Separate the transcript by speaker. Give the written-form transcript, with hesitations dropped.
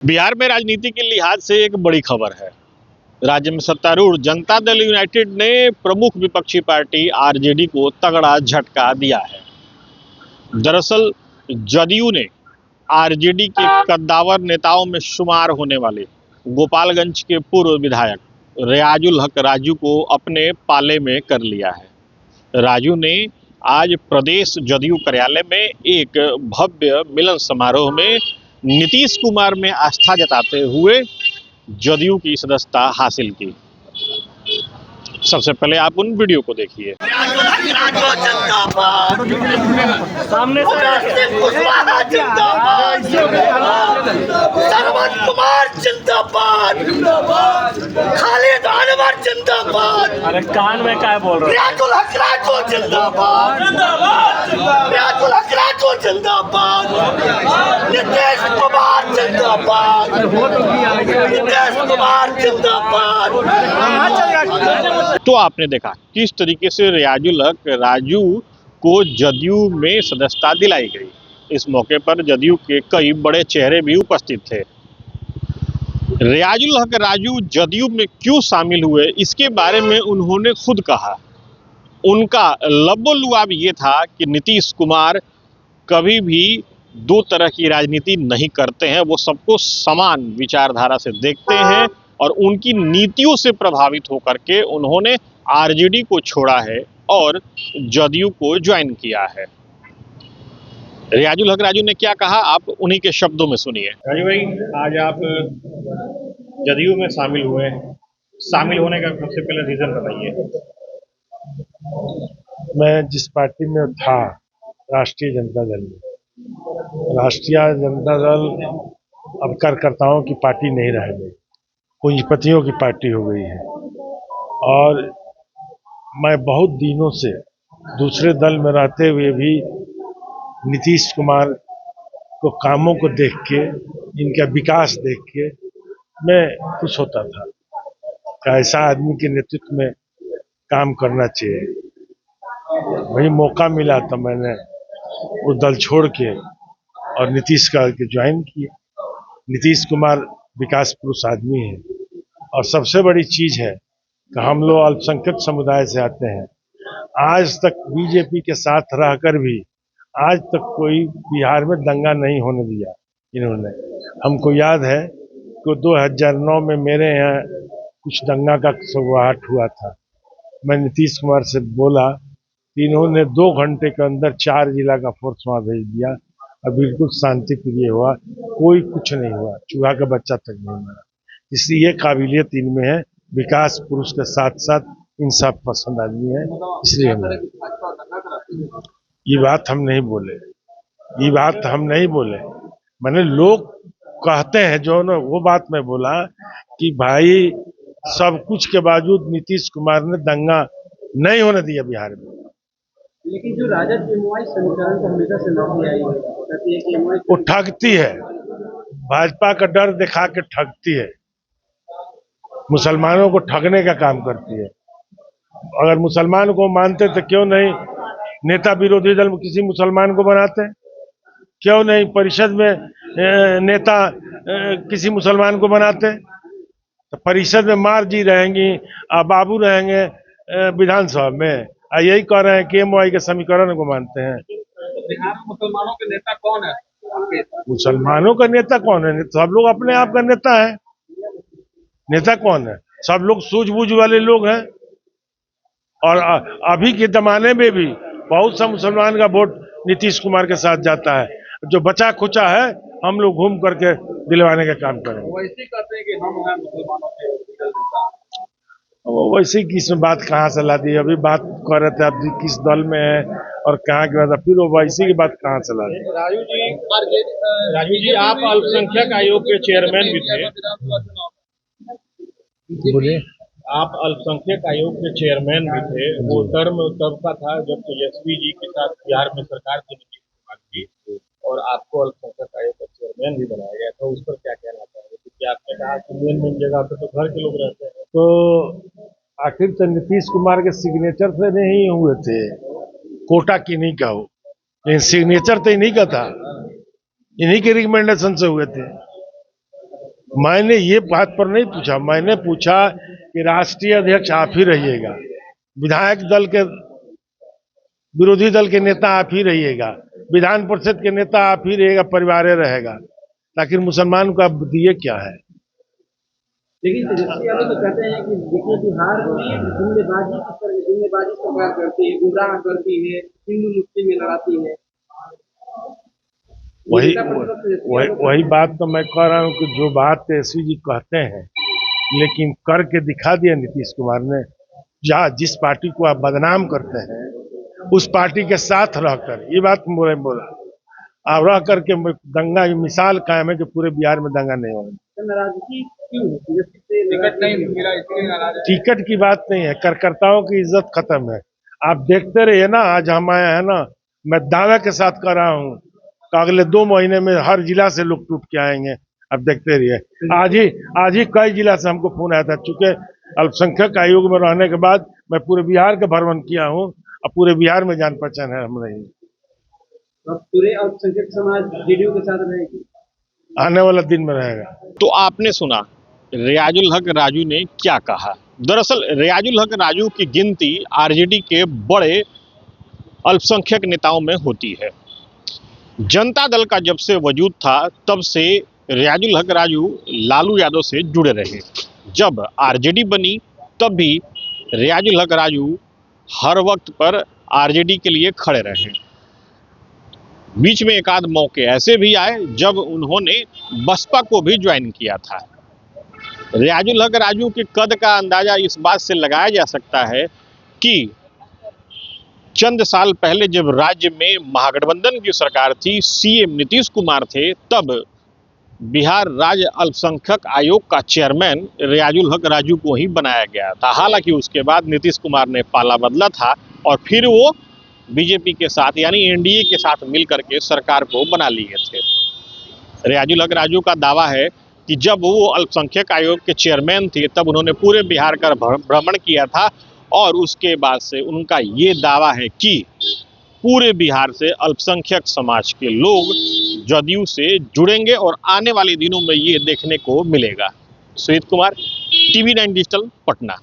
Speaker 1: बिहार में राजनीति के लिहाज से एक बड़ी खबर है। राज्य में सत्तारूढ़ जनता दल यूनाइटेड ने प्रमुख विपक्षी पार्टी आरजेडी को तगड़ा झटका दिया है। दरअसल जदयू ने आरजेडी के कद्दावर नेताओं में शुमार होने वाले गोपालगंज के पूर्व विधायक रियाजुल हक राजू को अपने पाले में कर लिया है। राजू ने आज प्रदेश जदयू कार्यालय में एक भव्य मिलन समारोह में नीतीश कुमार में आस्था जताते हुए जदयू की सदस्यता हासिल की। सबसे पहले आप उन वीडियो को देखिए।
Speaker 2: सामने
Speaker 3: सरवन कुमार जिंदाबाद, खालिद अनवर जिंदाबाद।
Speaker 2: अरे कान में क्या बोल रहे
Speaker 3: रियाजुल हक राजू जिंदाबाद, रियाजुल हक राजू जिंदाबाद, नीतीश कुमार जिंदाबाद, नीतीश कुमार जिंदाबाद।
Speaker 1: तो आपने देखा किस तरीके से रियाजुल हक राजू को जदयू में सदस्यता दिलाई गई। इस मौके पर जदयू के कई बड़े चेहरे भी उपस्थित थे। रियाजुल हक राजू जदयू में क्यों शामिल हुए, इसके बारे में उन्होंने खुद कहा। उनका लबोलुआब ये था कि नीतीश कुमार कभी भी दो तरह की राजनीति नहीं करते हैं, वो सबको समान विचारधारा से देखते हैं और उनकी नीतियों से प्रभावित होकर के उन्होंने आरजेडी को छोड़ा है और जदयू को ज्वाइन किया है। रियाजुल हक राजू ने क्या कहा, आप उन्हीं के शब्दों में सुनिए। राजू भाई, आज आप जदयू में शामिल हुए, शामिल होने का सबसे पहले रीजन बताइए।
Speaker 4: मैं जिस पार्टी में था, राष्ट्रीय जनता दल में, राष्ट्रीय जनता दल अब कार्यकर्ताओं की पार्टी नहीं रह गई, पूंजीपतियों की पार्टी हो गई है। और मैं बहुत दिनों से दूसरे दल में रहते हुए भी नीतीश कुमार को कामों को देख के, इनका विकास देख के मैं खुश होता था कि ऐसा आदमी के नेतृत्व में काम करना चाहिए। वही मौका मिला तो मैंने वो दल छोड़ के और नीतीश का ज्वाइन किया। नीतीश कुमार विकास पुरुष आदमी है और सबसे बड़ी चीज है कि हम लोग अल्पसंख्यक समुदाय से आते हैं। आज तक बीजेपी के साथ रहकर भी आज तक कोई बिहार में दंगा नहीं होने दिया इन्होंने। हमको याद है कि 2009 में मेरे यहाँ कुछ दंगा का सुगवाहट हुआ था। मैं नीतीश कुमार से बोला कि इन्होंने 2 घंटे के अंदर 4 जिला का फोर्स वहाँ भेज दिया और बिल्कुल शांति प्रिय हुआ, कोई कुछ नहीं हुआ, चूहा का बच्चा तक नहीं मरा। इसलिए ये काबिलियत इनमें है, विकास पुरुष के साथ साथ इंसाफ पसंद आदमी है। इसलिए ये बात हम नहीं बोले, ये बात हम नहीं बोले। मैंने लोग कहते हैं जो ना, वो बात मैं बोला कि भाई सब कुछ के बावजूद नीतीश कुमार ने दंगा नहीं होने दिया बिहार में।
Speaker 5: लेकिन जो राजद एमओआई समीकरण को हमेशा से लड़ती आई है,
Speaker 4: वो ठगती है, भाजपा का डर दिखा के ठगती है, मुसलमानों को ठगने का काम करती है। अगर मुसलमान को मानते तो क्यों नहीं नेता विरोधी दल में किसी मुसलमान को बनाते, क्यों नहीं परिषद में नेता किसी मुसलमान को बनाते। तो परिषद में मार जी रहेंगी, बाबू रहेंगे विधानसभा में, यही कह रहे हैं कि एमओआई के समीकरण को मानते हैं।
Speaker 5: बिहार में मुसलमानों के नेता कौन है?
Speaker 4: मुसलमानों का नेता कौन है? सब लोग अपने आप का नेता है। नेता कौन है? सब लोग सूझबूझ वाले लोग हैं। और अभी के जमाने में भी बहुत सा मुसलमान का वोट नीतीश कुमार के साथ जाता है। जो बचा खुचा है हम लोग घूम करके दिलवाने का काम करेंगे।
Speaker 5: वैसे कहते हैं कि हम हैं मुसलमानों के नेता।
Speaker 4: वैसे किस में बात कहाँ से ला दी? अभी बात कर रहे थे आप किस दल में है और कहाँ की बात, फिर वो वैसे की बात कहाँ से ला दी?
Speaker 1: राजू जी, आप अल्पसंख्यक आयोग के चेयरमैन भी थे।
Speaker 4: बोलिए।
Speaker 1: आप अल्पसंख्यक आयोग के चेयरमैन भी थे। वो टर्म तब का था जब तेजस्वी जी के साथ बिहार में सरकार थी नीतीश कुमार की, और आपको अल्पसंख्यक आयोग का चेयरमैन भी बनाया गया था। उस पर क्या कहना चाहेंगे? क्योंकि आपने कहा कि मेन जगह पे तो घर के लोग रहते हैं।
Speaker 4: तो आखिर तो नीतीश कुमार के सिग्नेचर से नहीं हुए थे, कोटा की नहीं का हो, लेकिन सिग्नेचर तो इन्हीं का था, इन्हीं के रिकमेंडेशन से हुए थे। मैंने ये बात पर नहीं पूछा, मैंने पूछा कि राष्ट्रीय अध्यक्ष आप ही रहिएगा, विधायक दल के विरोधी दल के नेता आप ही रहिएगा, विधान परिषद के नेता आप ही रहेगा, परिवार रहेगा, ताकि मुसलमान को आप दिए क्या है।
Speaker 5: लेकिन तेजस्वी यादव तो कहते हैं कि देखिए बिहार में जुमलेबाजी सरकार करती है, गुमराह करती है, हिंदू मुस्लिम में लड़ाती है।
Speaker 4: वही बात तो मैं कह रहा हूँ कि जो बात तेजस्वी जी कहते हैं, लेकिन करके दिखा दिया नीतीश कुमार ने। जहाँ जिस पार्टी को आप बदनाम करते हैं उस पार्टी के साथ रहकर, ये बात बोला आप रह करके दंगा की मिसाल कायम है कि पूरे बिहार में दंगा नहीं होगा।
Speaker 5: नाराजगी क्यों है? टिकट नहीं मिला इसलिए नाराज।
Speaker 4: टिकट की बात नहीं है, कार्यकर्ताओं की इज्जत खत्म है। आप देखते रहिए ना, आज हम आए हैं ना, मैं दावे के साथ कर रहा हूँ कि अगले 2 महीने में हर जिला से लोग टूट के आएंगे। अब देखते रहिए, आज ही कई जिला से हमको फोन आया था। चूंकि अल्पसंख्यक आयोग में रहने के बाद मैं पूरे बिहार का भ्रमण किया हूँ, अब पूरे बिहार में जान पहचान है हमारी।
Speaker 5: पूरे अल्पसंख्यक समाज जेडीयू के साथ रहेगी,
Speaker 4: आने वाला दिन में रहेगा।
Speaker 1: तो आपने सुना रियाजुल हक राजू ने क्या कहा। दरअसल रियाजुल हक राजू की गिनती आरजेडी के बड़े अल्पसंख्यक नेताओं में होती है। जनता दल का जब से वजूद था तब से रियाजुल हक राजू लालू यादव से जुड़े रहे। जब आरजेडी बनी तब भी रियाजुल हक राजू हर वक्त पर आरजेडी के लिए खड़े रहे। बीच में एक आध मौके ऐसे भी आए जब उन्होंने बसपा को भी ज्वाइन किया था। रियाजुल हक राजू के कद का अंदाजा इस बात से लगाया जा सकता है कि चंद साल पहले जब राज्य में महागठबंधन की सरकार थी, सीएम नीतीश कुमार थे, तब बिहार राज्य अल्पसंख्यक आयोग का चेयरमैन रियाजुल हक राजू को ही बनाया गया था। हालांकि उसके बाद नीतीश कुमार ने पाला बदला था और फिर वो बीजेपी के साथ यानी एनडीए के साथ मिलकर के सरकार को बना लिए थे। रियाजुल हक राजू का दावा है कि जब वो अल्पसंख्यक आयोग के चेयरमैन थे तब उन्होंने पूरे बिहार का भ्रमण किया था और उसके बाद से उनका ये दावा है कि पूरे बिहार से अल्पसंख्यक समाज के लोग जदयू से जुड़ेंगे और आने वाले दिनों में ये देखने को मिलेगा। Sujit Kumar, TV9 digital, Patna.